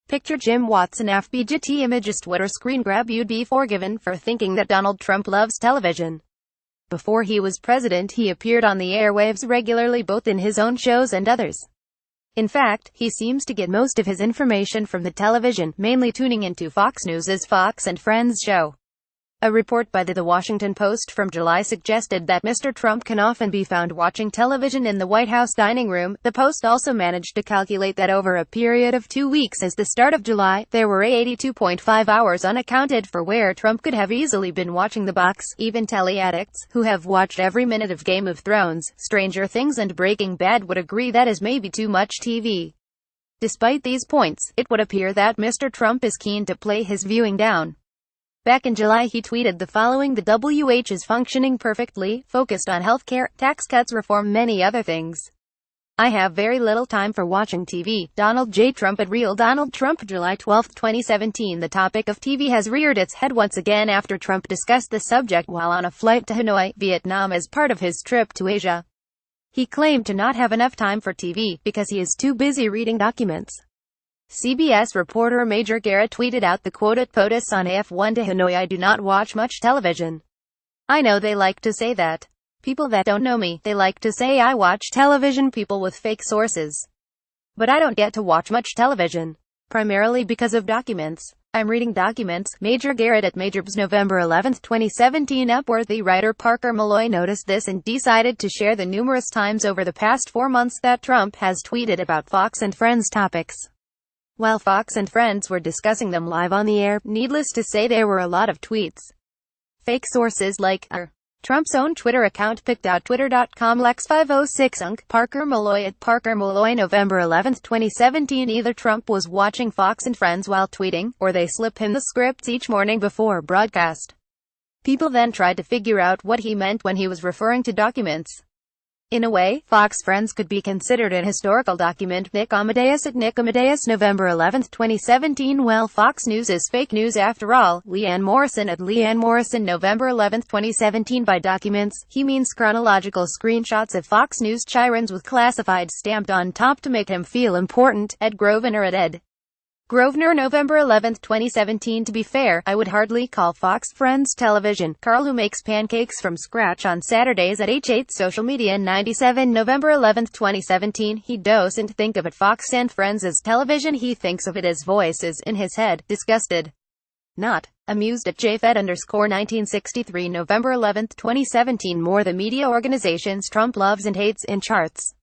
Picture Jim Watson FBGT image Twitter screen grab. You'd be forgiven for thinking that Donald Trump loves television. Before he was president, he appeared on the airwaves regularly, both in his own shows and others. In fact, he seems to get most of his information from the television, mainly tuning into Fox News' Fox and Friends show. A report by The Washington Post from July suggested that Mr. Trump can often be found watching television in the White House dining room. The Post also managed to calculate that over a period of 2 weeks as the start of July, there were 82.5 hours unaccounted for where Trump could have easily been watching the box. Even tele-addicts, who have watched every minute of Game of Thrones, Stranger Things and Breaking Bad, would agree that is maybe too much TV. Despite these points, it would appear that Mr. Trump is keen to play his viewing down. Back in July he tweeted the following: "The WH is functioning perfectly, focused on healthcare, tax cuts, reform, many other things. I have very little time for watching TV." Donald J. Trump at Real Donald Trump, July 12, 2017. The topic of TV has reared its head once again after Trump discussed the subject while on a flight to Hanoi, Vietnam as part of his trip to Asia. He claimed to not have enough time for TV, because he is too busy reading documents. CBS reporter Major Garrett tweeted out the quote at POTUS on F1 to Hanoi: "I do not watch much television. I know they like to say that. People that don't know me, they like to say I watch television, people with fake sources. But I don't get to watch much television. Primarily because of documents. I'm reading documents." Major Garrett at Majorbs, November 11, 2017. Upworthy writer Parker Malloy noticed this and decided to share the numerous times over the past 4 months that Trump has tweeted about Fox and Friends topics. While Fox and Friends were discussing them live on the air, needless to say there were a lot of tweets. Fake sources like Trump's own Twitter account pic.twitter.com/Lex506 Parker Malloy at Parker Malloy, November 11, 2017. Either Trump was watching Fox and Friends while tweeting, or they slip him the scripts each morning before broadcast. People then tried to figure out what he meant when he was referring to documents. In a way, Fox Friends could be considered an historical document. Nick Amadeus at Nick Amadeus, November 11, 2017. Well, Fox News is fake news after all. Leanne Morrison at Leanne Morrison, November 11, 2017. By documents, he means chronological screenshots of Fox News chirons with classified stamped on top to make him feel important. Ed Grosvenor at Ed Grosvenor, November 11, 2017. To be fair, I would hardly call Fox Friends television. Carl, who makes pancakes from scratch on Saturdays at H8 Social Media 97, November 11, 2017. He doesn't think of it Fox and Friends as television, he thinks of it as voices in his head. Disgusted, not amused at JFed_1963, November 11, 2017. More the media organizations Trump loves and hates in charts.